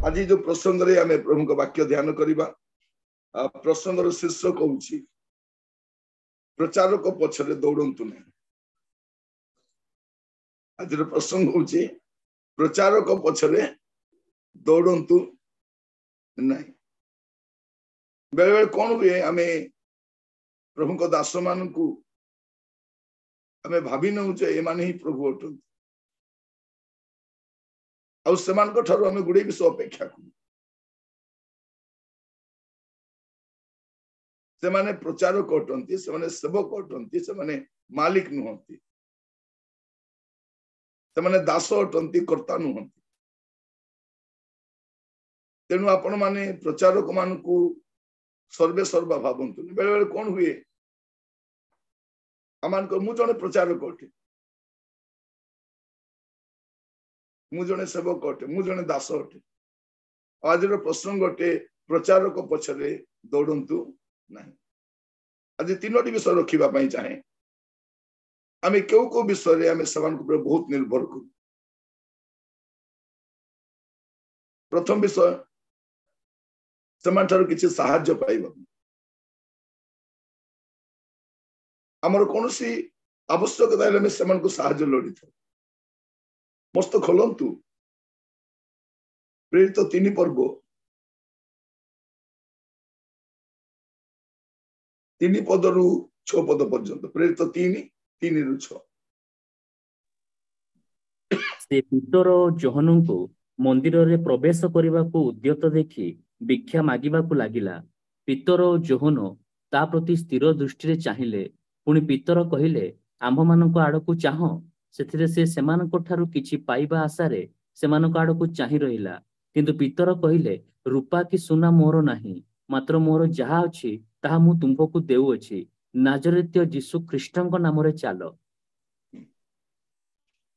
आज जो प्रसंग आम प्रभु का वाक्य ध्यान करवा प्रसंगर शीर्षक हूँ प्रचारक पछरे दौड़तु नहीं। आज प्रसंग हूँ प्रचारक पछरे दौड़तु नहीं। बेले बेले कौन हुए आम प्रभु को दास मान को आम भावी नौचे एमाने ही प्रभु अटंती आम गुड़े विषय अपेक्षा करूँ। से प्रचारक अटंती से सेवक अटंती से मालिक नुहंती से दास अटंती कर्ता नुहंती। तेणु आपण माने प्रचारक मान को सर्वे सर्वा भावंतु। बेले बेले कौन हुए आम मु जड़े प्रचारक अटे मु जड़े सेवक अटे मु जड़े दास अटे। आज प्रसंग अटे प्रचारक पछरे दौड़तु नहीं। आज तीनोटी विषय रखा चाहे आम क्यों विषय आम से बहुत निर्भर करूँ। प्रथम विषय से किसी साहाय्य पाइबा आमर कौन सी आवश्यकता है साहाय्य लोड़ी था। मस्त खोलतु प्रेरित 3 पर्व 3 पदरु 6 पद पर्यंत प्रेरित 3 रु 6। से पीतर जोहन को मंदिर रे प्रवेश करने को उद्यत देखि भिक्षा मागिबाकू लागिला। पीतर जोहन ता प्रति स्थिर दृष्टि चाहिए। पुणी पीतर कहिले आंभ मान आड़क चाह से सेमानक ठारू किछि पाइबा आशारे सेमानक आड़क चाहि रहिला। किंतु पीतर कहिले रूपा कि सुना मोर नाही, मात्र मोर जहा अछि ताहा मु तुमको देउअछि। नाजरेत्य यीशु ख्रीष्टଙ୍କ नामरे चालो।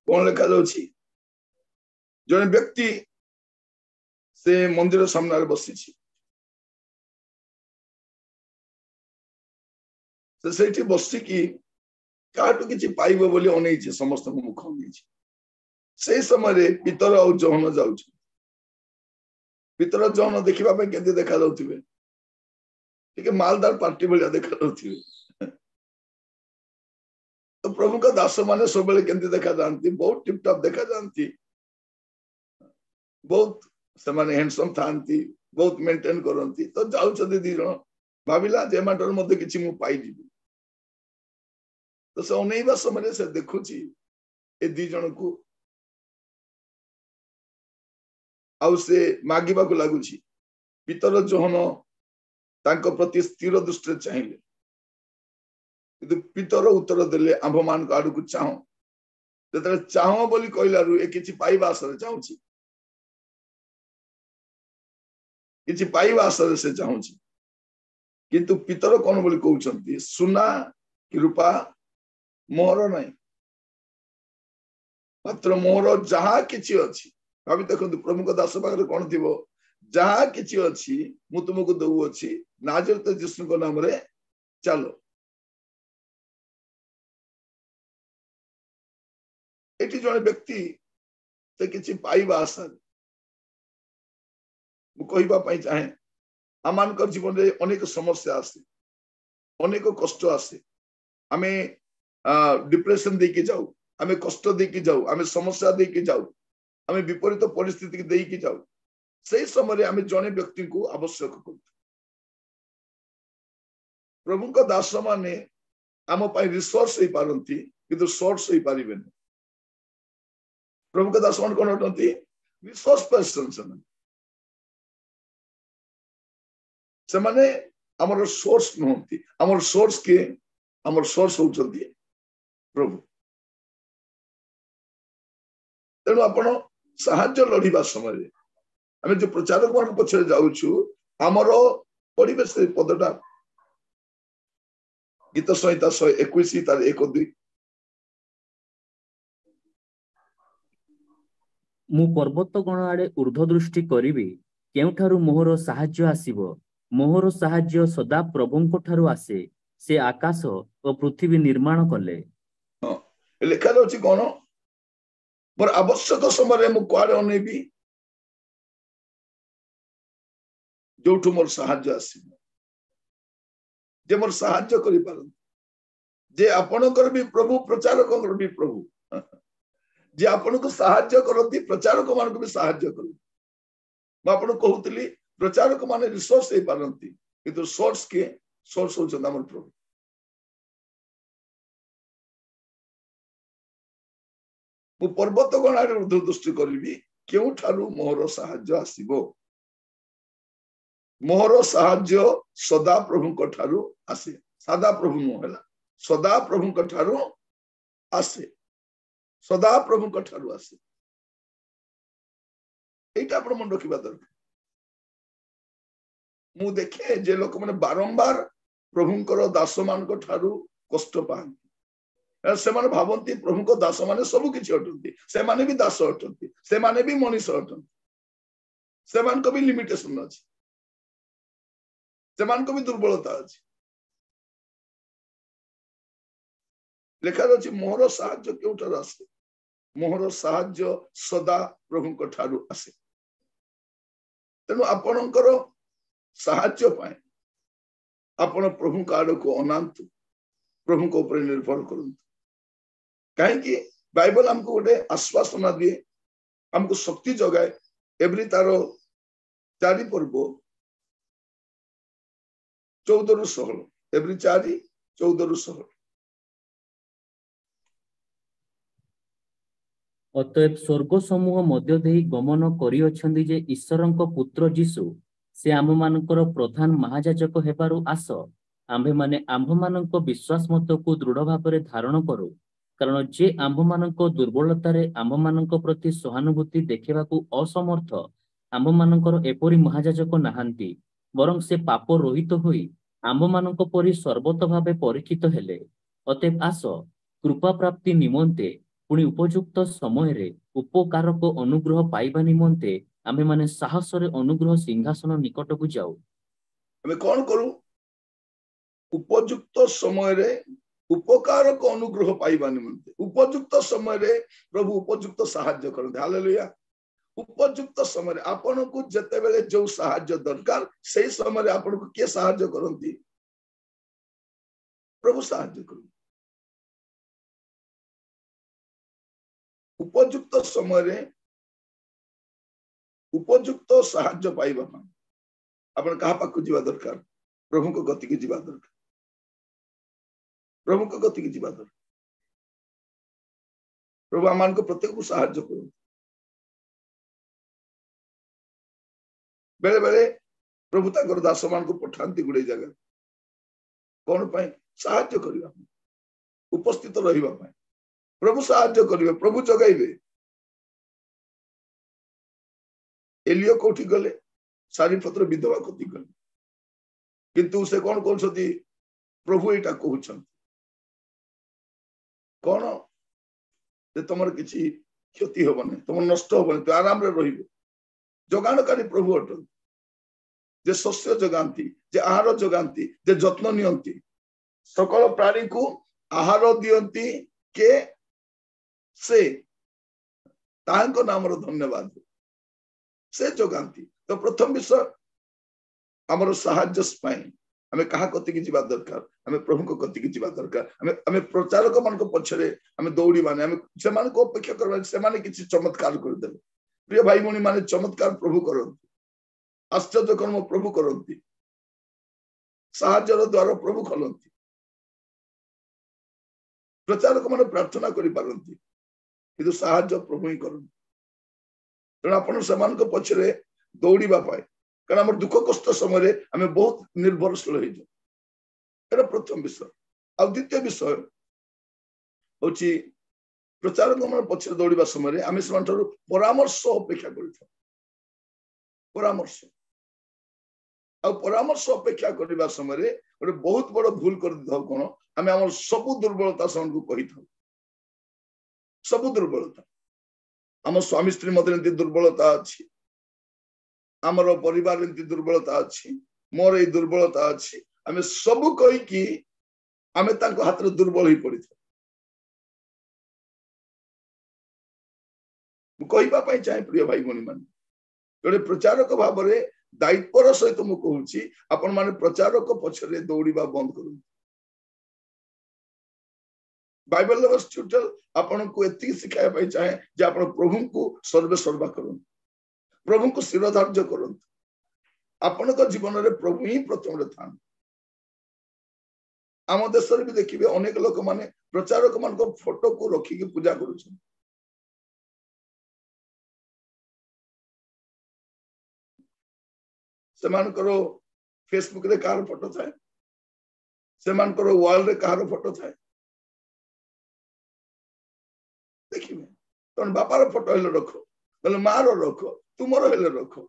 कौन लिखा जाउछि जने व्यक्ति से मंदिर सामने बसी से बसिकी काटू किसी पाइब बोली अनैछि समस्त मुख अनैछि। से समय पीतर और जोहन जाउ पीतर जोहन देखा केंद्र देखा जाउथिबे ठीक मालदार पार्टी भाया देखा जाउथिबे। तो प्रभु का दास माने सब बेले केंद्र देखा जाती बहुत टिपटॉप देखा जाती बहुत से हैंडसम थांती बहुत मेंटेन करती। तो जाउछथि 2 जण भाविला जे माटर मध्ये किछि मु पाई जीवि। तो से अनेइबा समय से देखुची ए 2 जण को आउ से मागिबा को लागुची। पीतर जोहन तांको प्रति स्थिर दृष्टि चाहिए किंतु पीतर उत्तर देले आंभ मान आड़ को चाह जो चाह बोली कहलु ए किछि पाइबा आशा चाहूची किछि पाइबा आशा से चाहूची। किंतु पीतर कौन बोली कहउछंती सुना कि रूपा मोहर नहीं, मात्र मोहर जहा किछि अछि। भाभी देखंतु प्रभु को दास पाखरे कौन थिबो जहा किछि अछि मु तुमको दउअछि नाजरेत यीशु को नाम रे चलो। एटी जने व्यक्ति से किछि पाइबा आशा मु कहिबा पई चाहे आमानकर जीवन रे अनेक समस्या आसे अनेक कष्ट आसे। आमे डिप्रेशन देके जाऊ आमे कष्ट देके जाऊ आमे समस्या देके जाऊ आमे विपरीत परिस्थिति देके जाऊ। सही समय आमे जने व्यक्ति को आवश्यक करू। प्रभु का दास माने आम पाई रिसोर्स ही पारंती किंतु सोर्स ही पारिबेनी। प्रभु का दास मान कोन अटंती रिसोर्स पर्सन से माने हमर सोर्स नहंती। हमर सोर्स के हमर सोर्स होचंती प्रभु। तेणु आपण साहाय्य लड़ीबा समय आम जो प्रचारक मान पछरे जाउछु हमर परिवेश पदटा गीत संहिता 121 तार 1-2 मु पर्वत गण आड़े ऊर्ध्व दृष्टि करिवि केउठारु मोहर साहाय्य आसीबो। मोहर साहाय्य सदा प्रभुंको ठारु आसे। से आकाश और पृथ्वी निर्माण कले। लिखा जाउछि कोन मोर आवश्यक समय मु कुआडे अनेबी जोठु मोर साहाय्य आसीबो जे मोर साहाय्य करि पारन जे आपणकर भी प्रभु प्रचारकर भी प्रभु जे आपण को साहाय्य करती प्रचारक मान को भी साहाय्य कर आपण कहूली प्रचारक माने रिसोर्स हे पारंती किंतु सोर्स के सोर्स होचन हमर प्रभु मु पर्वत गणारे दृष्टि करिवि केउ ठारू मोहर साहाय्य आसीबो मोहर साहाय्य सदा प्रभु को ठारू आसे सदा प्रभु नो होला सदा प्रभु को ठारू आसे सदा प्रभु को ठारू आसे एटा आपण मन रखिबा दरकार मु देखे जे लोक माने बारंबार प्रभुंकर दास मान को ठारू कष्ट पाती से माने भावंती प्रभु को दास माने सब किछि अटंती से माने भी दास अटंती से माने भी मनुष्य अटंती से मान को भी लिमिटेशन अछि से मान को भी दुर्बलता अछि लेखा अछि मोहर साहाय्य केउठार आसे मोहर साहाय्य सदा प्रभु को ठारू आसे तेनु आपणकर साहाय्य पाए आपण प्रभु का आड़ को अनांतु प्रभु को ऊपर निर्भर करंतु कहीं बाइबल हमको गोटे आश्वासना दिए हमको शक्ति जगाए एवरी तार 4 पर्व 14 रु 16 एवरी 4 14 रु 16 अतएव स्वर्ग समूह मध्य देही गमन करिअछन्ति जे ईश्वरଙ୍କ पुत्र जीशु से आम मानकर प्रधान महायाजक हेबारु आस आम्भे माने आम्भ मानक विश्वास मत को दृढ़ भाव धारण करू कारण जे आम्भ मानक दुर्बलतारे आम्भ मानक प्रति सहानुभूति देखेबाकू असमर्थ आम्भ मानकर एपरि महायाजक नाहांती बरं से पाप रहित होई आम्भ मानक परि सर्वत भावे परीक्षित हेले अतएव आस कृपा प्राप्ति निमंते पुणी उपयुक्त समय रे उपकारक अनुग्रह पाइबा निमंते आमे माने साहस रे अनुग्रह सिंहासन निकट को जाऊ हमें कौन करू उपयुक्त समय रे उपकारक अनुग्रह पाइबा निमंते उपयुक्त समय रे प्रभु उपयुक्त साहाय्य करते हालेलुया उपयुक्त समय आपण को जते बेले जो साहाय्य दरकार सही समय आपण को के साहाय्य करंती प्रभु साहाय्य करते उपयुक्त समय उपयुक्त साहाय्य पाइबा आपण कहा पाक जीवा दरकार प्रभु को गति की जीवा दरकार प्रभु को गति की जीवा दरकार प्रभु आमान को प्रत्येक को साहाय्य करो बेले बेले प्रभु ताकर दास मान को पठांती गुडे जगह कौन पाए साहाय्य करबा उपस्थित रहिबा पाए प्रभु साहाय्य करिवे प्रभु जगाइबे एलियो कोठी गले सारीपत्र विधवा कोठी गले किंतु से कौन कहउछथि प्रभु एटा कहउछन कौन जे तमर किछि क्षति होबने तमर नष्ट होबने तो आराम रे रहिबे जगानकारी प्रभु अटन जे शस्य जगांती जे आहार जगांती जे जत्न नियंती सकल प्राणी को आहार दियंती के से तांको नामर धन्यवाद से जगांती तो प्रथम विषय हमर साहाय्य पाई हमें कहा कति की जीवा दरकार हमें प्रभु को कति की जीवा दरकार हमें प्रचारक मान को पछरे हमें दौड़ी माने हमें से मान को अपेक्षा करबा से माने किछि चमत्कार कर देबे प्रिय भाई भौणी माने चमत्कार प्रभु करंती आश्चर्य कर्म प्रभु करंती साहाय्यर द्वार प्रभु खोलंती प्रचारक माने प्रार्थना करि पारंती किंतु साहाय्य प्रभु ही करंती तेणु आपण समान को पछरे दौड़ीबा पाए कारण हमर दुख कष्ट समय हमें बहुत निर्भरशील हो जाए प्रथम विषय आ द्वितीय विषय होची प्रचारक मान पछरे दौड़ीबा समय आमे समान परामर्श अपेक्षा करिथा परामर्श आ परामर्श अपेक्षा करबा समय गोटे बहुत बड़ भूल कर दिथाउ कोन आमे हमर सब दुर्बलता समान को कहि थाउ सब दुर्बलता आम स्वामी स्त्री मध्य दुर्बलता अच्छी आमर परिवार दुर्बलता अच्छी मोर ये दुर्बलता अच्छी आम सब कहीकि आम हाथ में दुर्बल हो पड़ी कही चाहे प्रिय भाई भौणी मान जोड़े प्रचारक भाव में दायित्वर सहित मु कहूची आपण माने प्रचारक पछरे दौड़िबा बंद करू बाइबल ट्यूटोरियल आपण को एति सिखाया पाई चाहे जे आपण प्रभु को सर्वे सर्वा करू प्रभु को शिरोधार्य करू आपण को जीवन रे प्रभु ही प्रथम रे थान आम देश भी देखिए अनेक लोक माने प्रचारक मान को फोटो को रखी के पूजा करूछन सेमान करो फेसबुक रे कार फोटो थाए सेमान करो वॉल रे कार फोटो थाए देखिए तन बापार फोटो हेले रखो तन मार रखो तुमर हेले रखो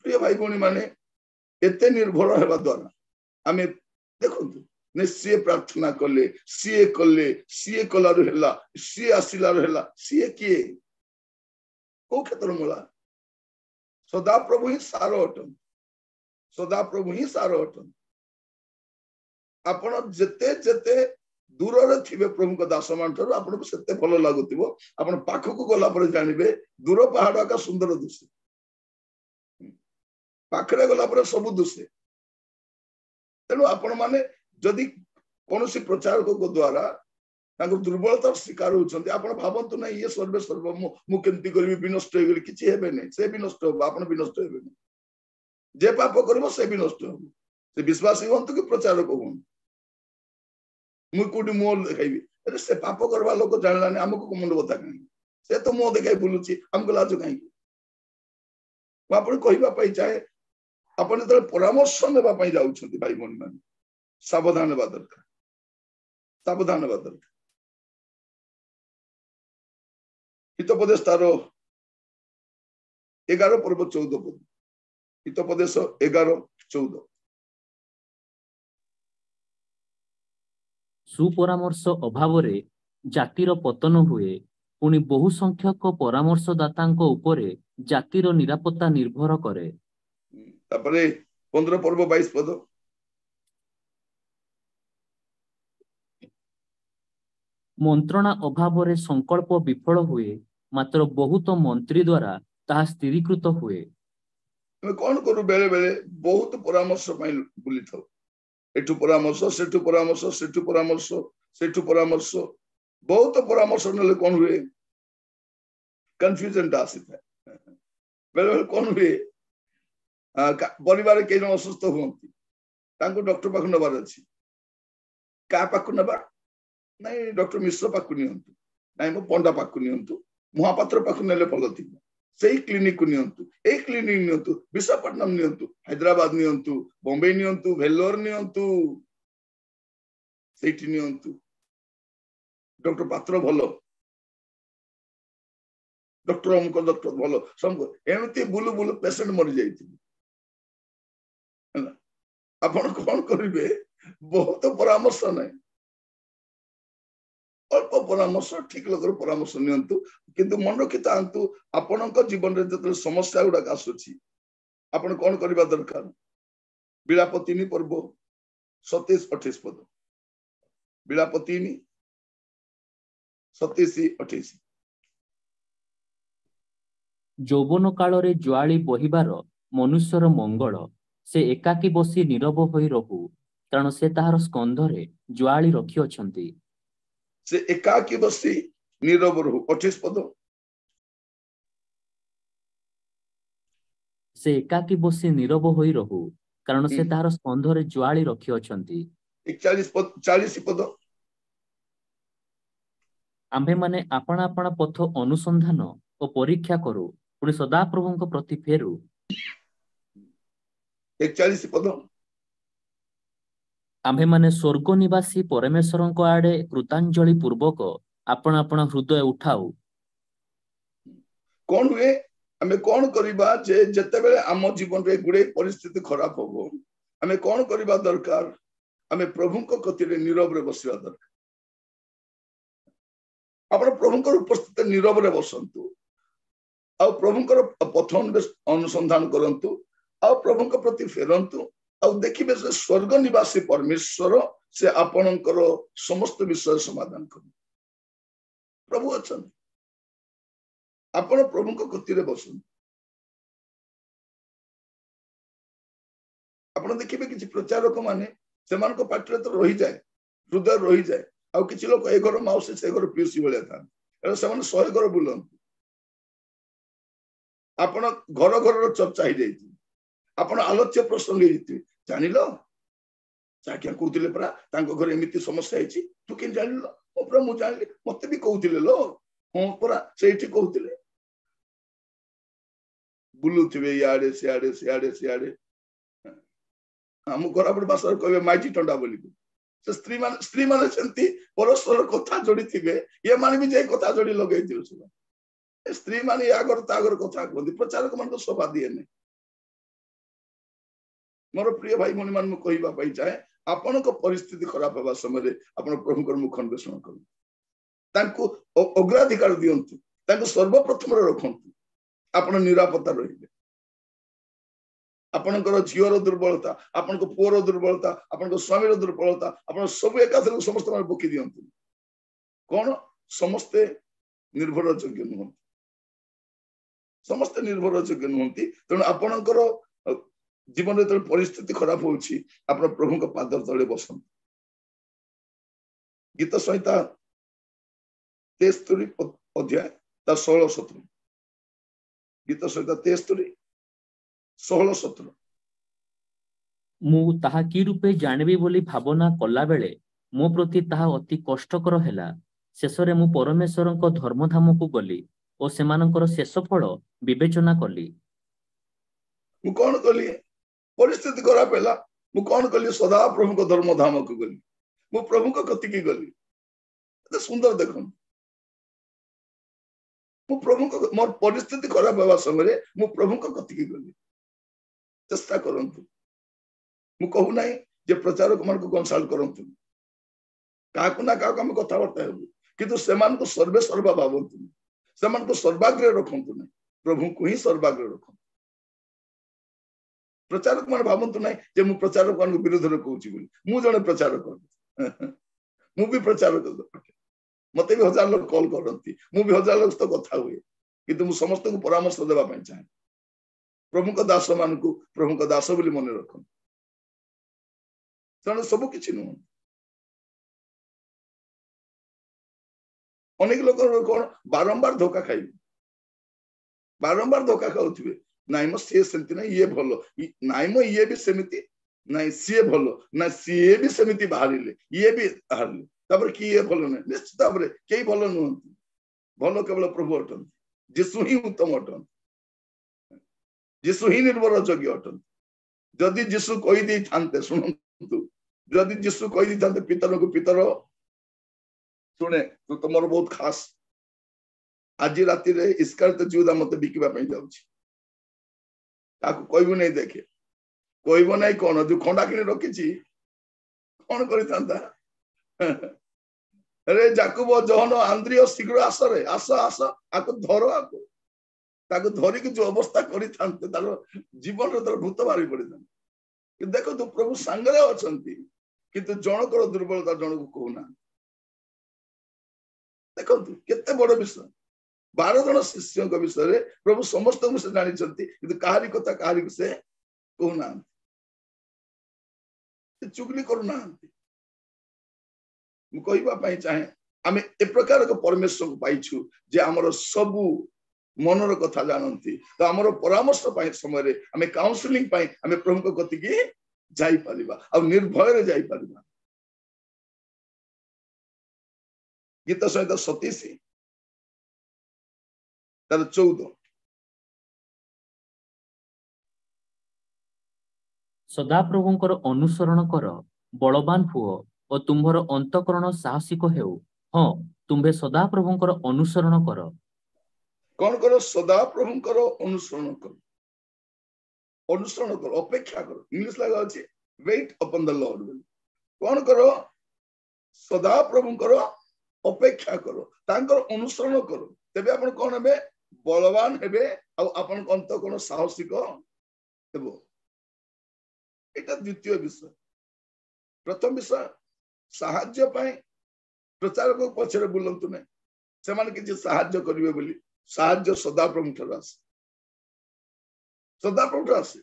प्रिय भाई भौणी माने एते निर्भर हेबा द्वारा आमे देखंतु निश्चय प्रार्थना कले सीए कलारु हेला सीए आसिलारु हेला सीए किए को क्षेत्र मुला सदा प्रभु ही सार अटन सदा प्रभु ही सार अटन आपण जेते जेते दूर रे थिबे प्रभु को दास मान थारु आपण को सेते भलो लागुतिबो आपण पाख को गला पर जानिबे दूर पहाड़ का सुंदर दृश्य पाखरे गला पर सब दृश्य तेणु आपण माने जदि कोनोसी प्रचारक को द्वारा ताको दुर्बलता शिकार होचंती आपण भाबंतु ना ये सर्वे सर्व मु केंती करबी विनष्ट होई गेली किछि हेबे नै से भी नष्ट हो आपण भी नष्ट हेबे नै जे पाप करबो से भी नष्ट हो से विश्वासी होंतु कि प्रचारक हों मु कोडी मोल देखाइबी अरे से पाप करबा लोक जानला नै हमको मुंड बता कहीं से तो मो देखाइ बुलुची हमको लाज कहीं आपण कहिबा पई चाहे आपण त परामर्श नेबा पई जाउछंती भाई मन मान सावधान हेबा दरकार सावधान हेबा दरकार हितोपदेश तार 11 पर्व 14 पद हितोपदेश 11-14 सुपरामर्श अभाव रे जातिर पतन हुए पुणी बहु संख्यक परामर्शदातांको उपरे जातिर निरापत्ता निर्भर करे तापरे 15 पर्व 22 पद मंत्रणा अभाव रे संकल्प विफल हुए मात्र बहुत मंत्री द्वारा ताहा स्थिरीकृत हुए कौन करू बेले बेले बहुत परामर्श बुली था एठू परामर्श सेठू परामर्श सेठू परामर्श सेठू परामर्श बहुत परामर्श नेले कौन हुए कंफ्यूजन आसी था बेले बेले कौन हुए परिवार के जन असुस्थ हुंती तांको डॉक्टर पाखु नबार अछि का पाखु नबा नहीं डॉक्टर मिश्र पाखु नियंतु नहीं मो पंडा पाखु नियंतु महापात्र पाखु नेले भलो थिबो सेही क्लिनिक को नियंतु ए क्लिनिक नियंतु विशाखापट्टनम नियंतु हैदराबाद नियंतु बॉम्बे नियंतु वेल्लोर नियंतु सेठी नियंतु डॉक्टर पात्र भलो डॉक्टर हमको डॉक्टर भलो सब एमती बुलु बुलु पेशेंट मरि जाइथि आपण कोन करिवे बहुत परामर्श नै अल्प परामर्श ठीक लोकर परामर्श नियंतु किंतु मन रखितांतु आपणक जीवन रे जत समस्या गुडा आसुची आपण कोन करबा दरकार विलाप 3 पर्व 27-28 पद विलाप 3 27-28 यौवन काल रे ज्वाली बहिबार मनुष्यर मंगल से एकाकी बसी नीरव होई रहू कारण से ताहार स्कंधरे ज्वाली रखी अछंती से एकाकी बसी नीरव रहू 28 पद से एकाकी बसी नीरव होई रहू कारण से ताहार स्कंधरे ज्वाली रखी अछंती 40 पद आम्भे माने आपण आपण पथ अनुसंधान और परीक्षा करू पुणी सदा प्रभुଙ୍କ प्रति फेरू 41 पद आम्भे माने स्वर्ग निवासी परमेश्वरଙ୍କ आड़े कृतांजलि पूर्वक आपण आपण हृदय उठाऊ कौन हुए हमें कौन करिबा जे जते बेले आम जीवन रे गुडे परिस्थिति खराब होबो हमें कौन करिबा दरकार हमें प्रभुଙ୍କ कतिरे नीरव रे बसिबा दरकार आपण प्रभुଙ୍କ उपस्थिति नीरव रे बसंतु आ प्रभुଙ୍କର पथ अनुसंधान करंतु आ प्रभुଙ୍କ प्रति फेरंतु आ देखिबे से स्वर्ग निवासी परमेश्वर से आपणकर समस्त विषय समाधान कर प्रभु अच्छा आपण प्रभुଙ୍କ कतिरे बसन ଆପଣ ଦେଖିବେ କିଛି ପ୍ରଚାରକ ମାନେ ସେମାନଙ୍କ ପାଟିରେ ତ ରହିଯାଏ, ହୃଦୟ ରହିଯାଏ, ଆଉ କିଛି ଲୋକ ଏ ଘର ମାଉସୀ ସେ ଘର ପିଉସୀ ଭଳିଆ ଥାନ୍ତି, କାରଣ ସେମାନେ 100 ଘର ବୁଲନ୍ତି। ଆପଣ ଘର ଘରର ଚର୍ଚ୍ଚା ହେଇଯାଇଥିବେ, ଆପଣ ଆଲୋଚ୍ୟ ପ୍ରସଙ୍ଗ ହେଇଯାଇଥିବେ, ଜାଣିଲ ଆଜ୍ଞା କହୁଥିଲେ ପରା ତାଙ୍କ ଘରେ ଏମିତି ସମସ୍ୟା ହେଇଛି, ତୁ କେମିତି ଜାଣିଲ? ପୁରା ମୁଁ ଜାଣିଲି, ମତେ ବି କହୁଥିଲେ ଲୋ, ହଁ ପରା ସେଇଠି କହୁଥିଲେ। ବୁଲୁଥିବେ ଇଆଡେ ସିଆଡେ ସିଆଡେ ସିଆଡେ, ଆମ କୋରାପୁଟ ଭାଷାରେ କହିବେ ମାଇଟି ଟଣ୍ଡା ବୋଲି। ସେ ସ୍ତ୍ରୀ ମାନେ ସେମିତି ପରସ୍ପର କଥା ଯୋଡିଥିବେ, ଏମାନେ ବି ଯାଇ କଥା ଯୋଡି ଲଗେଇଥିବେ। ସବୁ ସ୍ତ୍ରୀ ମାନେ ଆଗର ତା ଆଗର କଥା କୁହନ୍ତି, ପ୍ରଚାରକ ମାନଙ୍କୁ ଶୋଭା ଦିଏନି। ମୋର ପ୍ରିୟ ଭାଇ ଭଉଣୀ ମାନଙ୍କୁ କହିବା ପାଇଁ ଚାହେଁ, ଆପଣଙ୍କ ପରିସ୍ଥିତି ଖରାପ ହେବା ସମୟରେ ଆପଣ ପ୍ରଭୁଙ୍କର ମୁଖ ଅନ୍ୱେଷଣ କରନ୍ତୁ, ତାଙ୍କୁ ଅଗ୍ରାଧିକାର ଦିଅନ୍ତୁ, ତାଙ୍କୁ ସର୍ବପ୍ରଥମରେ ରଖନ୍ତୁ, ଆପଣ ନିରାପତ୍ତା ରହିବେ। ଆପଣଙ୍କର ଝିଅର ଦୁର୍ବଳତା, ଆପଣଙ୍କ ପୁଅର ଦୁର୍ବଳତା, ଆପଣଙ୍କ ସ୍ୱାମୀର ଦୁର୍ବଳତା, ଆପଣ ସବୁ ଏକାଥରେ ସମସ୍ତ ପୋକି ଦିଅନ୍ତୁ। କଣ? ସମସ୍ତେ ନିର୍ଭରଯୋଗ୍ୟ ନୁହନ୍ତି, ସମସ୍ତେ ନିର୍ଭରଯୋଗ୍ୟ ନୁହନ୍ତି। ତେଣୁ ଆପଣଙ୍କର ଜୀବନରେ ଯେତେବେଳେ ପରିସ୍ଥିତି ଖରାପ ହଉଛି, ଆପଣ ପ୍ରଭୁଙ୍କ ପାଦ ତଳେ ବସନ୍ତୁ। ଗୀତ ସଂହିତା 73 ଅଧ୍ୟାୟ ତା 16-17, ଗୀତ ସଂହିତା 73 16-17। ମୁଁ ତାହା କି ରୂପେ ଜାଣିବି ବୋଲି ଭାବନା କଲା ବେଳେ ମୋ ପ୍ରତି ତାହା ଅତି କଷ୍ଟକର ହେଲା। ଶେଷରେ ମୁଁ ପରମେଶ୍ୱରଙ୍କ ଧର୍ମଧାମକୁ ଗଲି ଓ ସେମାନଙ୍କର ଶେଷ ଫଳ ବିବେଚନା କଲି। ମୁଁ କଣ କଲି? ପରିସ୍ଥିତି ଖରାପ ହେଲା, ମୁଁ କଣ କଲି? ସଦା ପ୍ରଭୁଙ୍କ ଧର୍ମଧାମକୁ ଗଲି, ମୁଁ ପ୍ରଭୁଙ୍କ କତିକି ଗଲି। ଏତେ ସୁନ୍ଦର ଦେଖନ୍ତୁ, ମୁଁ ପ୍ରଭୁଙ୍କ, ମୋର ପରିସ୍ଥିତି ଖରାପ ହେବା ସମୟରେ ମୁଁ ପ୍ରଭୁଙ୍କ କତିକି ଗଲି। ଚେଷ୍ଟା କରନ୍ତୁ, ମୁଁ କହୁନାହିଁ ଯେ ପ୍ରଚାରକ ମାନଙ୍କୁ କନସଲ୍ଟ କରନ୍ତୁ, କାହାକୁ ନା କାହାକୁ ଆମେ କଥାବାର୍ତ୍ତା ହେବୁ, କିନ୍ତୁ ସେମାନଙ୍କୁ ସର୍ବେ ସର୍ବା ଭାବନ୍ତୁନି, ସେମାନଙ୍କୁ ସର୍ବାଗ୍ରେ ରଖନ୍ତୁ ନାହିଁ, ପ୍ରଭୁଙ୍କୁ ହିଁ ସର୍ବାଗ୍ରେ ରଖନ୍ତୁ। ପ୍ରଚାରକ ମାନେ ଭାବନ୍ତୁ ନାହିଁ ଯେ ମୁଁ ପ୍ରଚାରକ ମାନଙ୍କ ବିରୁଦ୍ଧରେ କହୁଛି ବୋଲି। ମୁଁ ଜଣେ ପ୍ରଚାରକ, ମୁଁ ବି ପ୍ରଚାରକ, ମତେ ବି 1000 ଲୋକ କଲ୍ କରନ୍ତି, ମୁଁ ବି 1000 ଲୋକ ସହିତ କଥା ହୁଏ, କିନ୍ତୁ ମୁଁ ସମସ୍ତଙ୍କୁ ପରାମର୍ଶ ଦେବା ପାଇଁ ଚାହେଁ। ପ୍ରଭୁଙ୍କ ଦାସ ମାନଙ୍କୁ ପ୍ରଭୁଙ୍କ ଦାସ ବୋଲି ମନେ ରଖନ୍ତୁ, ତେଣୁ ସବୁ କିଛି ନୁହଁ। ଅନେକ ଲୋକ କଣ ବାରମ୍ବାର ଧୋକା ଖାଇବେ, ବାରମ୍ବାର ଧୋକା ଖାଉଥିବେ। ନାଇଁ ମୋ ସିଏ ସେମିତି ନାହିଁ, ଇଏ ଭଲ, ନାଇଁ ମୋ ଇଏ ବି ସେମିତି ନାଇଁ, ସିଏ ଭଲ ନା, ସିଏ ବି ସେମିତି ବାହାରିଲେ, ଇଏ ବି ବାହାରିଲେ, ତାପରେ କିଏ ଭଲ ନାହିଁ? ନିଶ୍ଚିତ ଭାବରେ କେହି ଭଲ ନୁହନ୍ତି, ଭଲ କେବଳ ପ୍ରଭୁ ଅଟନ୍ତି, ଯୀଶୁ ହିଁ ଉତ୍ତମ ଅଟନ୍ତି, ଯୀଶୁ ହିଁ ନିର୍ଭରଯୋଗ୍ୟ ଅଟନ୍ତି। ଯଦି ଯୀଶୁ କହିଦେଇଥାନ୍ତେ, ଶୁଣନ୍ତୁ, ଯଦି ଯୀଶୁ କହିଦେଇଥାନ୍ତେ ପିତରକୁ, ପିତର ଶୁଣେ ତୁ ତ ମୋର ବହୁତ ଖାସ, ଆଜି ରାତିରେ ଇସ୍କାରିୟତ ଯିହୁଦା ମତେ ବିକିବା ପାଇଁ ଯାଉଛି, ତାକୁ କହିବୁ ନାହିଁ, ଦେଖେ କହିବ ନାହିଁ କଣ, ଯୋଉ ଖଣ୍ଡା କିଣି ରଖିଛି କଣ କରିଥାନ୍ତା? ରେ ଯାକୁବ, ଜହନ, ଆନ୍ଦ୍ରିୟ ଶୀଘ୍ର ଆସରେ, ଆସ ଆସ, ଆକୁ ଧର, ଆକୁ ତାକୁ ଧରିକି ଯୋଉ ଅବସ୍ଥା କରିଥାନ୍ତେ, ତାର ଜୀବନରେ ତାର ଭୂତ ବାହାରି ପଡିଥାନ୍ତେ। କିନ୍ତୁ ଦେଖନ୍ତୁ ପ୍ରଭୁ ସାଙ୍ଗରେ ଅଛନ୍ତି, କିନ୍ତୁ ଜଣଙ୍କର ଦୁର୍ବଳତା ଜଣକୁ କହୁନାହାନ୍ତି। ଦେଖନ୍ତୁ କେତେ ବଡ ବିଷୟ। 12 ଜଣ ଶିଷ୍ୟଙ୍କ ବିଷୟରେ ପ୍ରଭୁ ସମସ୍ତଙ୍କୁ ସେ ଜାଣିଛନ୍ତି, କିନ୍ତୁ କାହାରି କଥା କାହାରିକୁ ସେ କହୁନାହାନ୍ତି, ସେ ଚୁଗଲି କରୁନାହାନ୍ତି। ମୁଁ କହିବା ପାଇଁ ଚାହେଁ, ଆମେ ଏ ପ୍ରକାର ଏକ ପରମେଶ୍ୱରକୁ ପାଇଛୁ ଯେ ଆମର ସବୁ ମନର କଥା ଜାଣନ୍ତି। ତ ଆମର ପରାମର୍ଶ ପାଇଁ ସମୟରେ, ଆମେ କାଉନସିଲିଂ ପାଇଁ ଆମେ ପ୍ରଭୁଙ୍କ କତିକି ଯାଇପାରିବା, ଆଉ ନିର୍ଭୟରେ ଯାଇପାରିବା। ଗୀତ ସଂହିତା 27 ତାର 14। ସଦାପ୍ରଭୁଙ୍କର ଅନୁସରଣ କର, ବଳବାନ ହୁଅ ଓ ତୁମ୍ଭର ଅନ୍ତଃକରଣ ସାହସିକ ହେଉ। ହଁ, ତୁମ୍ଭେ ସଦାପ୍ରଭୁଙ୍କର ଅନୁସରଣ କର। କଣ କର? ସଦାପ୍ରଭୁଙ୍କର ଅନୁସରଣ କର, ଅନୁସରଣ କର, ଅପେକ୍ଷା କର। ଇଂଲିଶ ଲାଗା ଅଛି wait upon the Lord। କଣ କର? ସଦାପ୍ରଭୁଙ୍କର ଅପେକ୍ଷା କର, ତାଙ୍କର ଅନୁସରଣ କର, ତେବେ ଆପଣ କଣ ହେବେ? ବଳବାନ ହେବେ, ଆଉ ଆପଣଙ୍କ ଅନ୍ତଃକରଣ ସାହସିକ ହେବ। এটা ଦ୍ୱିତୀୟ ବିଷୟ। ପ୍ରଥମ ବିଷୟ, ସାହାଯ୍ୟ ପାଇଁ ପ୍ରଚାରକ ପଛରେ ବୁଲନ୍ତୁ ନାହିଁ, ସେମାନେ କିଛି ସାହାଯ୍ୟ କରିବେ ବୋଲି। ସାହାଯ୍ୟ ସଦାପ୍ରଭୁଠାରୁ ଆସେ, ସଦାପ୍ରଭୁଠାରୁ ଆସେ।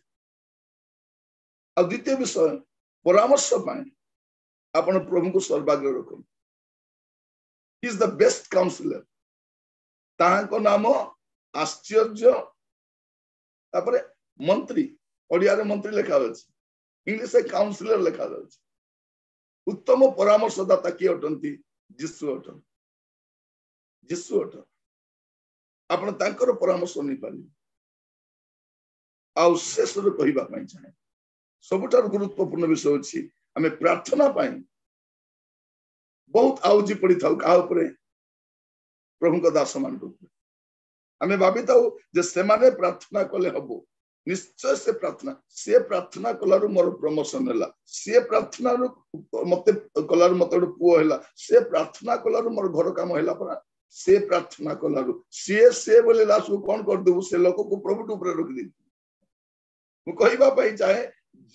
आ द्वितीय विषय परामर्श पाए आपण प्रभु को सर्वाग्र रखो इज द बेस्ट काउंसलर ताको नाम आश्चर्य तापरे मंत्री ओडिया रे मंत्री लिखा अछि इंग्लिश रे काउंसलर लिखा अछि उत्तम परामर्शदाता किए अटंती यीशु अटन यीशु अटन आपण तांकर परामर्श नै पाली आ शेष रे कहिबा पई चाहे सबुठार गुरुत्वपूर्ण विषय अछि हमें प्रार्थना पाई बहुत आउजी पड़ी था का ऊपर प्रभु को दास मान को हमें भाभी था जे से माने प्रार्थना कले हबो निश्चय से प्रार्थना कलारु मोर प्रमोशन हैला से प्रार्थना मते कलारु मते पुओ हैला से प्रार्थना कलारु मोर घर काम हैला परा से प्रार्थना कलारु से बोले लास्ट को कोन कर देबो से लोक को प्रभु ऊपर रख दी मु कहिबा पई चाहे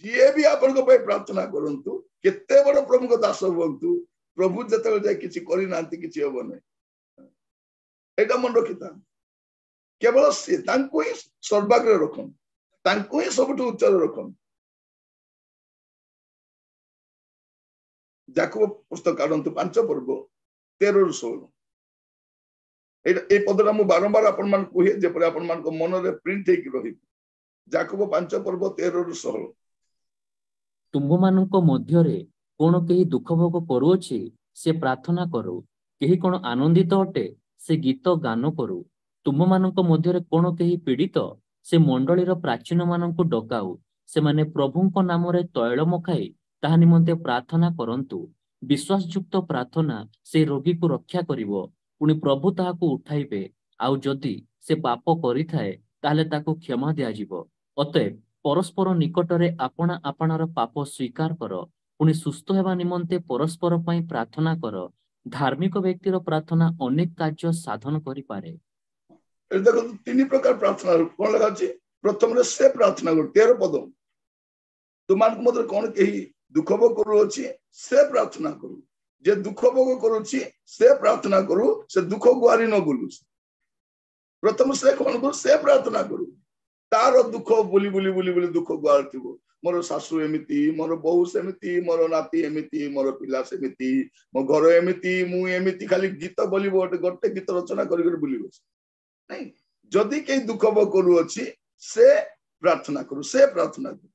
जे भी आपन को पे प्रार्थना करंतु केते बड़ प्रभु को दास होंतु प्रभु जते जाय किछि करि नांती किछि होबो नै एटा मन रखिता केवल से तांको ही सर्वाग्र रखन तांको ही सबटु उच्चर रखन याकूब पुस्तक आरंभ 5 पर्व 13 रु 16 ए पदरा मु बारंबार आपन मान कहि जे पर आपन मान को मन रे प्रिंट हे कि रहि याकूब 5 पर्व 13 रु 16 तुम मानक मध्य रे कोन केही दुख भोग करूछि से प्रार्थना करू केही कोन आनंदित अटे से गीत गान करू तुम मानक मध्य रे कोन केही पीड़ित से मंडलीर प्राचीन मानक डकाऊ से माने प्रभुंक नाम रे तैल मखाई ताहा निमंते प्रार्थना करंतु विश्वासयुक्त प्रार्थना से रोगी को रक्षा करिवो पुनी प्रभु ताहाको उठाइबे आउ जदि से पाप करिथाए ताले ताको क्षमा दिया जिवो अतएव परस्पर निकटरे आपना आपनार पाप स्वीकार कर पुनी सुस्थ हेबा निमंते परस्पर पई प्रार्थना कर धार्मिक व्यक्तिर प्रार्थना अनेक कार्य साधन करि पारे देखो तीन प्रकार प्रार्थना कोन लगा छी प्रथम रे से प्रार्थना कर 13 पद तुमान को मतलब कोन केही दुख भोग करू अछि से प्रार्थना करू जे दुख भोग करू छी से प्रार्थना करू से दुख गुआरी न बोलू प्रथम से कोन करू से प्रार्थना करू तार दुख बोली बोली बोली बोली दुख गुआरथिबो मोर सासु एमिति मोर बहु सेमिति मोर नाती एमिति मोर पिला सेमिति मो घर एमिति मु एमिति खाली गीत बोलिबो गोटे गीत रचना करि बोलिबो नहीं जदि के दुख भोग करू अछि से प्रार्थना करू से प्रार्थना करू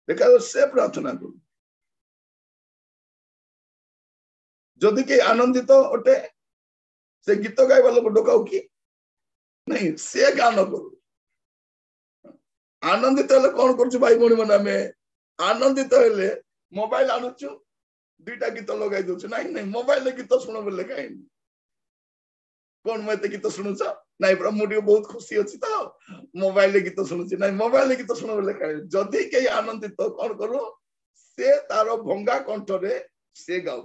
देखा से प्रार्थना करू जदि के आनंदित अटे से गीत गाइबा लोक डकाऊ की नहीं से गान करू आनंदित हेले कौन करछु भाई भौणी माने हमें आनंदित हेले मोबाइल आनुछु दुईटा गीत लगाई दोछु नहीं नहीं मोबाइल गीत सुनो बोले काई कौन मते गीत सुनुछ नहीं पर मुडी बहुत खुशी अछि त मोबाइल गीत सुनुछि नहीं मोबाइल गीत सुनो बोले काई जदी के आनंदित कौन करू से तारो भंगा कंठ रे से गाऊ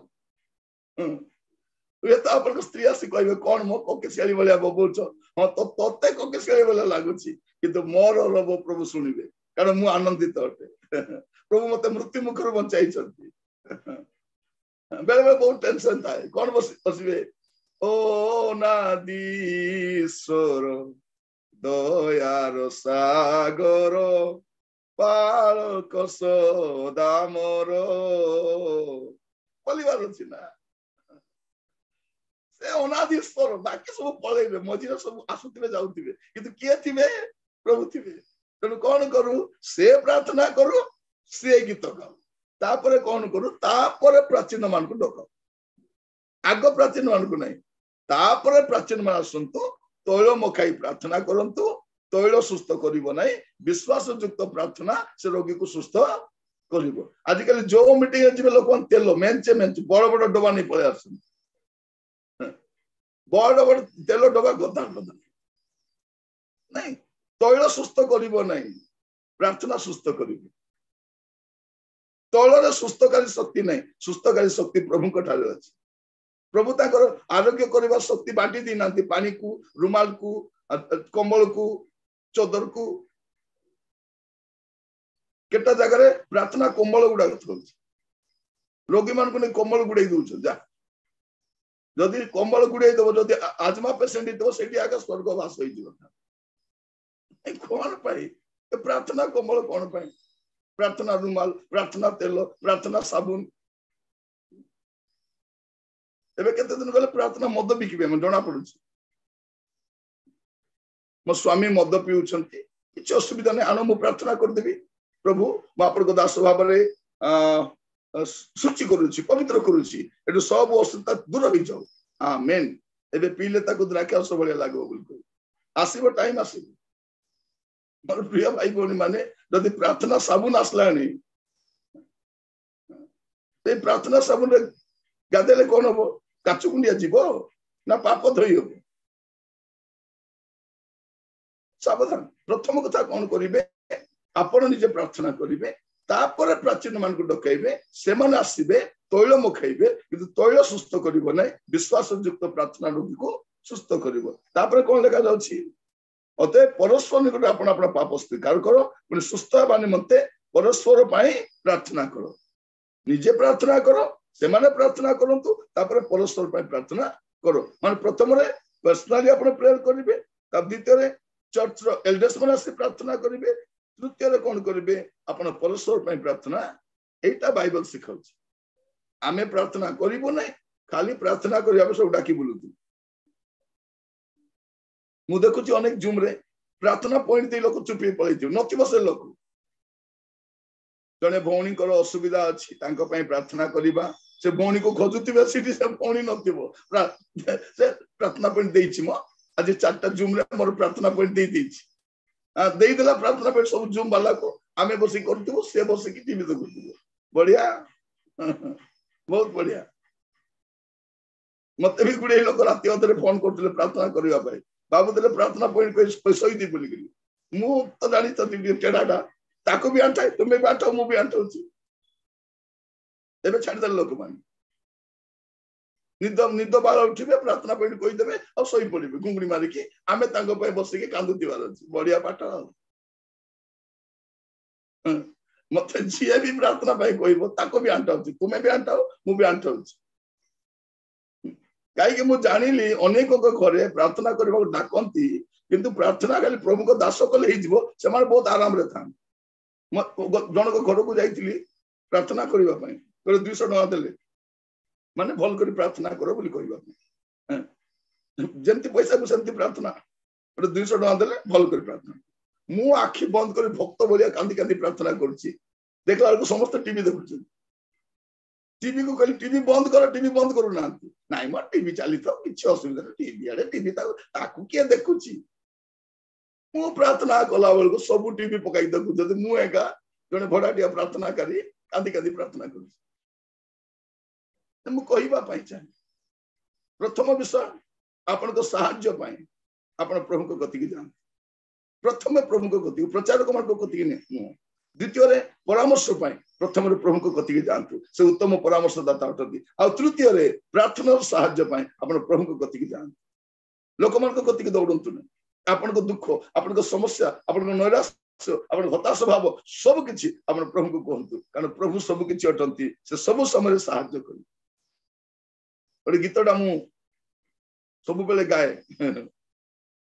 ये तो अपन स्त्री आसी कहबे कौन मो कोकेसियाली बोलिया बोलछ हां तो तोते कोकेसियाली बोले लागुछि किंतु मोर रब प्रभु सुनिबे कारण मु आनंदित अटे प्रभु मते मृत्यु मुखर बचाई छथि बेले बेले बहुत टेंशन थाए कौन बसिबे ओ नादीश्वर दयार सागर पालक सदा मोर बोलिबार अछि ना से अनादीश्वर बाकी सब पळेबे मझिरे सब आसुथिबे जाउथिबे किंतु किए थिबे प्रभु थिबे तेणु कौन करू से प्रार्थना करू से गीत गाऊ तापरे कौन करू तापरे प्राचीन मान को डकाऊ आग प्राचीन मान को नहीं तापरे प्राचीन मान आसंतु तैल मखाई प्रार्थना करंतु तैल सुस्थ करिवो नहीं विश्वास युक्त प्रार्थना से रोगी को सुस्थ करिवो आजिकल जो मीटिंग जिबे लोक तेल मेंचे मेंचे बड़ बड़ डबा नहीं पळे आसन बड़ बड़ तेल डबा गदा गदा नहीं तैल सुस्थ करिवो नहीं प्रार्थना सुस्थ करिवो तैलरे सुस्थकारी शक्ति नहीं सुस्थकारी शक्ति प्रभु को ठारे अछि प्रभु ताकर आरोग्य करबा शक्ति बांटी दी नांती पानी को रुमाल को कंबल को चदर को केटा जगह रे प्रार्थना कंबल गुडा थोछ रोगी मान को ने कंबल गुडे दोछ जा जदि कंबल गुडे देबो जदि आजमा पेशेंट देबो सेठी आगे स्वर्ग वास होई जिवो कौन पाई प्रार्थना कमल कौन पाई प्रार्थना रुमाल, प्रार्थना तेल, प्रार्थना साबुन। एबे केते दिन गले प्रार्थना मद बिकिबे म जणा पडुछि। मो स्वामी मद पिउछंती, किछ असुविधा नै, आनो मु प्रार्थना कर देबी। प्रभु म आपन को दास भाबरे सूची करूछि, पवित्र करूछि, एटु सब असुविधा दूर होई जाऊ। आमेन। एबे पीले ताको द्राक्षारस भलिया लागो बिल्कुल। आसीबो टाइम आसीबो। मोर प्रिय भाई भौणी माने जदि प्रार्थना साबुन आसलानी, ते प्रार्थना साबुन रे गादेले कोन हो? काचु कुंडिया जीवो ना पाप धोई हो? सावधान। प्रथम कथा कौन करिवे? आपण निजे प्रार्थना करिवे, तापर प्राचीन मान को डकाइबे, से मान आसीबे, तैल मखाइबे, किंतु तैल सुस्त करिवो नै, विश्वास युक्त प्रार्थना रोगी को सुस्त करिवो। तापर कोन लेखा जाउछि? अते परस्पर निकट आपण आपण पाप स्वीकार करो, पुनि सुस्त हेबा निमंते परस्पर पई प्रार्थना करो। निजे प्रार्थना करो, से माने प्रार्थना करंतु, तापर परस्पर पई प्रार्थना करो। माने प्रथम रे पर्सनली आपण प्रेयर करिवे, ता द्वितीय रे चर्च रो एल्डर्स माने से प्रार्थना करिवे, तृतीय रे कोन करिवे? आपण परस्पर पई प्रार्थना। एटा बाइबल सिखाउछि। आमे प्रार्थना करिवो नै, खाली प्रार्थना करिया सब डाकी बुलुतु। मु देखुछि अनेक जूम रे प्रार्थना पॉइंट दे लोक चुपी पळैथि नथिबो से लोक। जने भौणी कर असुविधा अछि, तांको पई प्रार्थना करिबा, से भौणी को खोजुतिबे, सिटी से भौणी नथिबो, से प्रार्थना पॉइंट देइछि। म आज 4टा जूम रे मोर प्रार्थना पॉइंट देइ दिछि। देइ देला प्रार्थना पॉइंट सब जूम वाला को आमे बसी करथुबो, से बसी की टीवी देखुथुबो। बढ़िया। बहुत बढ़िया। मते भी गुडे लोक राति अधरे फोन करथले प्रार्थना करिवा पई, बाबू देले प्रार्थना पॉइंट को सही दी बोली गेली। मु तो जानि त टेडाटा ताको भी आंठाय, तुमे भी आंठाओ, मु भी आंठाउछि। एबे छाड़ दल लोक मान निद बार उठिबे, प्रार्थना पॉइंट कहि देबे और सही पड़िबे गुंगुनी मारी की, आमे तांको पई बसी के कांदु दिवार अछि। बढ़िया पाठ। मते जिए भी प्रार्थना पई कहिबो, ताको भी आंठाउछि, तुमे भी आंठाओ, मु भी आंठाउछि। कहीं मु जानिली अनेक घरे प्रार्थना करबा डाकंती, किंतु प्रार्थना खाली प्रभु को दास कले ही जीवो, से माने बहुत आराम रे था। जन को घर को जाइतिली प्रार्थना करबा पई, तो 200 टका देले, माने भल करी प्रार्थना करो बोली कहबा पई। जेंति पैसा को सेंति प्रार्थना, तो 200 टका देले भल करी प्रार्थना। मु आखि बंद करी भक्त बोलिया कांदी कांदी प्रार्थना करछि। देखला को समस्त टीवी देखुछि। टीवी को कहली टीवी बंद करो, टीवी बंद करू ना। नाइ म टीवी चाली तो किछ असुविधा नै, टीवी आले टीवी ताकू के देखुछि। मु प्रार्थना कला बेल को सब टीवी पकाई देखु, जदि मु एका जने भडाटिया प्रार्थना करी कांदी कांदी प्रार्थना करू। मु कहिबा पई चाहे प्रथम विषय आपण को सहाय्य पई आपण प्रभु को गति के जान। प्रथम प्रभु को गति, प्रचारक मान को गति नै। द्वितीय रे परामर्श पई प्रथम रे प्रभु को गति के जानतु, से उत्तम परामर्शदाता अटती। आ तृतीय रे प्रार्थना सहाय्य पई आपण प्रभु को गति के जान। लोक मान को गति के दौड़ंतु नै। आपण को दुख, आपण को समस्या, आपण को नैराश्य, आपण हताश भाव सब किछि आपण प्रभु को कहंतु, कारण प्रभु सब किछि अटंती, से सब समय सहाय्य करी। ओरे गीतडा मु सब बेले गाए,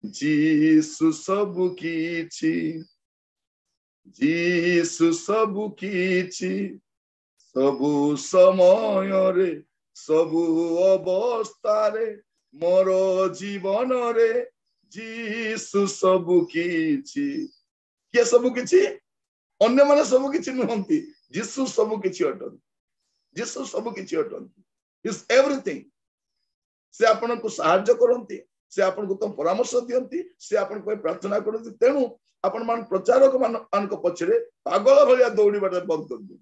जीसु सब किछि, जीसु सबु किछि, सबु समय रे, सबु अवस्था रे, मोर जीवन रे, जीसु सबु किछि। के सबु किछि? अन्य माने सबु किछि नहंती, जीसु सबु किछि अटन। जीसु सबु किछि अटन, इज एवरीथिंग। से आपन को सहायता करंती, से आपन को परामर्श दियंती, से आपन को प्रार्थना करंती। तेनु आपण मान प्रचारक मान को पछरे पागल भलिया दौड़ी बाटे बंद कर दे।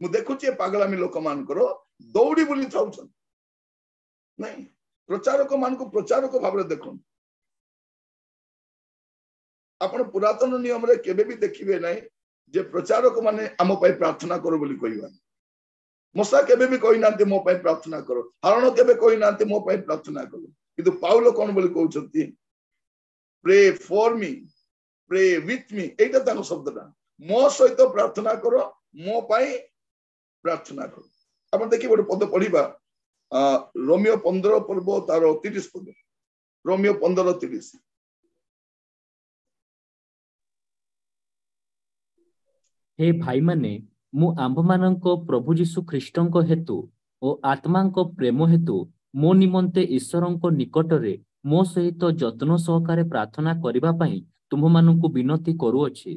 मु देखुची पागलामी लोक मान करो दौड़ी बुली थाउछन नहीं, प्रचारक मान को प्रचारक भाबरे देखो। आपण पुरातन नियम रे केबे भी देखिबे नहीं जे प्रचारक माने आम पई प्रार्थना करो बोली कहिबा। मूसा केबे भी कहि नांते मो पई प्रार्थना करो, हारण केबे कहि नांते मो पई प्रार्थना करो, किंतु पाउलो कोन बोली कहउछंती, pray for me, pray with me. एटा ताको शब्दटा, मो सहित प्रार्थना करो, मो पई प्रार्थना करो। आपण देखि गोटे पद पढिबा, रोमियो 15 पर्व तार 30 पद। रोमियो 15:30। हे भाई माने मु आंभमानंको प्रभु जीशु ख्रीष्टंको हेतु ओ आत्मांको प्रेम हेतु मो निमंते ईश्वरंको निकटरे मो सहित जत्न सहकारे प्रार्थना करिबा पई तुममानंकु विनती करूअछि।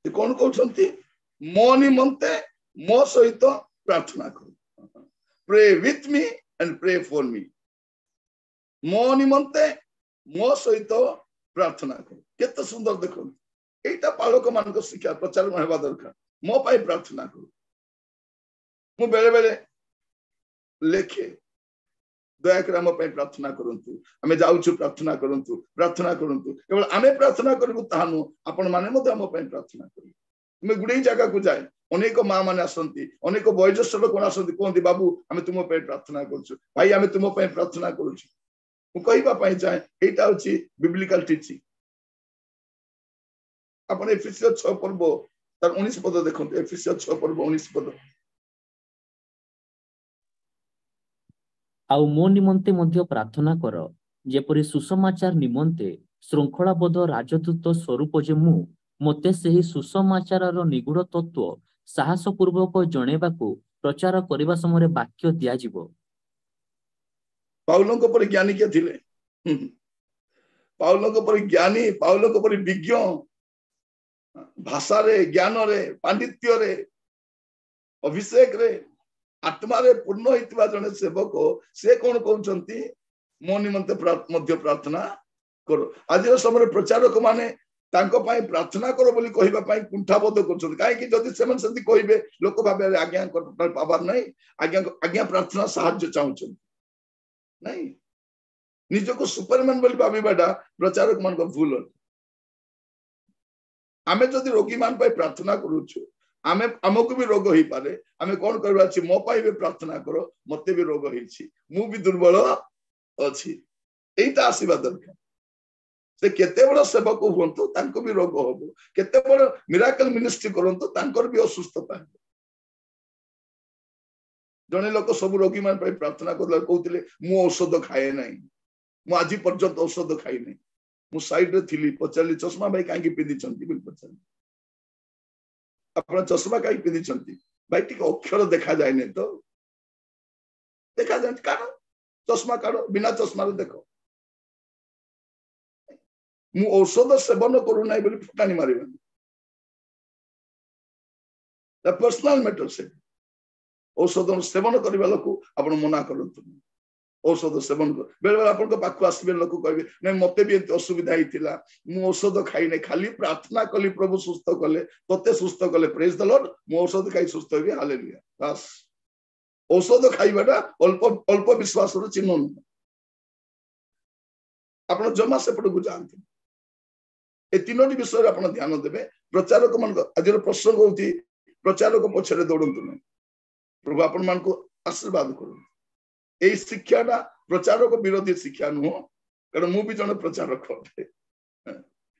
से कौन कहते मो निमंते मो सहित प्रार्थना करो, pray with me and pray for me. मो निमंते मो सहित प्रार्थना करो, केते सुंदर देखो एटा पालक मान शिक्षा प्रचार होगा दरकार। मो पाई प्रार्थना करो, मु बेले बेले लेखे दयाकर आम प्रार्थना करंतु, आमे जाउछु प्रार्थना करंतु, प्रार्थना करंतु। केवल आमे प्रार्थना करू तानु आपण माने मते आम प्रार्थना करू। मैं गुडे जगह को जाए अनेक माँ माने आसंती, अनेक वयोज्येष्ठ लोक आसंती, कहते बाबू आमे तुम प्रार्थना करूछु, भाई आमे तुम प्रार्थना करूछु। मु कहबा पई चाहे एटा होची बिब्लिकल टीचिंग। आपण एफिसियन 6 पर्व तार 19 पद देखंतु, एफिसियन 6 पर्व 19 पद। आउ मो निमंते मध्य प्रार्थना कर, जेपरि सुसमाचार निमंते श्रृंखलाबद्ध राजदूत स्वरूप जे मु मते सेही सुसमाचारर निगूढ़ तत्व साहस पूर्वक जणेबाकू प्रचार करबा समय वाक्य दिया जिवो। पाउलंको पर ज्ञानी के थिले, पाउलंको पर ज्ञानी, पाउलंको पर विज्ञ, भाषा रे, ज्ञान रे, पांडित्य रे, अभिषेक रे, आत्मा रे पूर्ण होइतबा जने सेवक से कोन कहउचंती मो निमंते मध्य प्रार्थना करो। आज समय प्रचारक माने तांको पाई प्रार्थना करो बोली कहिबा पाई कुंठाबोध करछन। काहे कि जदि सेमन सती कहिबे लोक भाबे आज्ञा कर पावर नै, आज्ञा प्रार्थना साहाय्य चाहउछन नहीं, निजको सुपरमैन बोली भाबीबाडा प्रचारक मान को भूल। आमे जदि रोगी मान पाई प्रार्थना करूछु, आमे हमको भी रोग होई पारे, आमे कोन करबा छी मो पाई भी प्रार्थना करो, मते भी रोग होईछि, मु भी दुर्बल अछि। एटा आशीर्वाद दरकार। से केते बड़ सेवक हुंतु तांको भी रोग होबो, केते बड़ मिराकल मिनिस्ट्री करंतु तांकर भी असुस्थता हेबो। जने लोक सब रोगी मान पाई प्रार्थना करला कहउतिले मु औषध खाए नै, मु आज पर्यंत औषध खाई नै। मु साइड रे थिली पचाली चश्मा भाई काहे पिंदी चंती बिल पचाली, अपना चश्मा काहे पिंदी चंती भाई, टिक अक्षर देखा जाय नै तो देखा जाय कारण चश्मा काढो, बिना चश्मा रे देखो। मु औषध सेवन करू नै बोली फुटानी मारिबनी, द पर्सनल मैटर से औषध सेवन करबा लोक आपण मना करंतु। औषध सेवन कर बेले बेले आपण को पाखु आसीबे लोक कहबे नै मते भी असुविधा हितिला, मु औषध खाई नै, खाली प्रार्थना कली प्रभु सुस्थ कले, तते सुस्थ कले, प्रेज द लॉर्ड, मु औषध खाई सुस्थ होबे, हालेलुया। बस औषध खाइबाटा अल्प अल्प विश्वास रो चिन्ह न। आपण जमा से पड बुझांती ए तीनोटी विषय रे आपण ध्यान देबे। प्रचारक मन आजर प्रसंग होती प्रचारक पछरे दौड़ंतु नै, प्रभु आपण मान को आशीर्वाद करू। ए शिक्षाटा प्रचारक विरोधी शिक्षा नुह, कारण मु भी जने प्रचारक होते।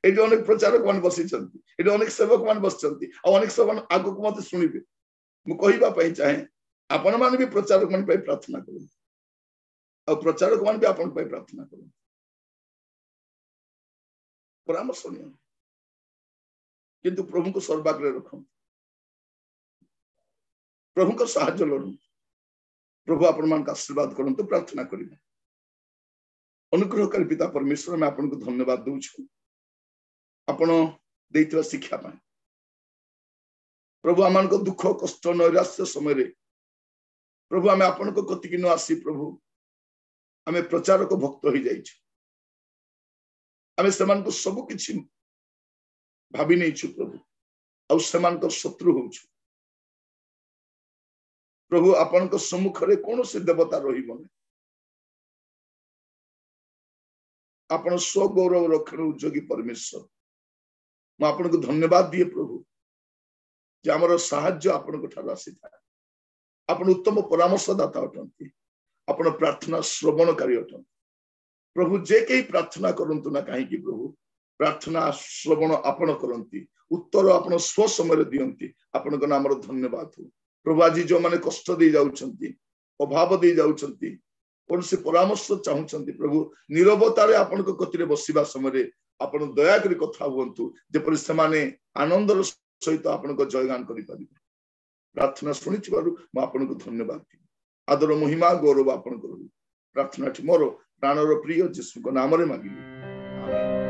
एटी अनेक प्रचारक मान बसिचंती, एटी अनेक सेवक मान बसचंती, आ अनेक सेवक आगु को मते सुनिबे। मु कहिबा पई चाहे आपण मान भी प्रचारक मान पई प्रार्थना करू, आ प्रचारक मान भी आपण पई प्रार्थना करू। परामर्श नियो, किंतु प्रभु को सर्वाग्रे रखो, प्रभु को साहाय्य लोड़ू। प्रभु आपण मान का आशीर्वाद करंतु, प्रार्थना करिबे। अनुग्रहकारी पिता परमेश्वर, मैं आपन को धन्यवाद दूछु आपण देइतवा शिक्षा पाए। प्रभु आमान को दुख कष्ट नैराश्य समय रे प्रभु आमे आपन को कति कि न आसी, प्रभु आमे प्रचारक भक्त होई जाइछ, आमे समान को सब किछि भाबी नै छु प्रभु, आ समान को शत्रु होछु प्रभु। आपन को सम्मुख रे कोन से देवता रहिबो नै, आपण स्व गौरव रखण उद्योगी परमेश्वर। मैं आपन को धन्यवाद दिए प्रभु जे हमर साहाय्य आपन को ठार आसी था। आपण उत्तम परामर्शदाता अटंती, आपण प्रार्थना श्रवणकारी अटंती प्रभु। जे कई प्रार्थना करंतु ना काहे कि प्रभु प्रार्थना श्रवण आपण करंती, उत्तर आपण स्व समय दियंती। आपण को नाम धन्यवाद हो प्रभु। आज जो माने कष्ट दे जाउछंती, अभाव दे जाउछंती, कौन से परामर्श चाहूछंती प्रभु, निरवतारे आपण को कतिरे बसिबा समय आपण दया करी कथा हुंतु, जेपरि समाने आनंदर सहित आपन जयगान करि परिबे प्रार्थना शुणिथिबारु म आपन धन्यवाद दी आदर महिमा गौरव आपन करू प्रार्थना मोर प्राणर प्रिय यीशु नाम रे मांगिली आमेन।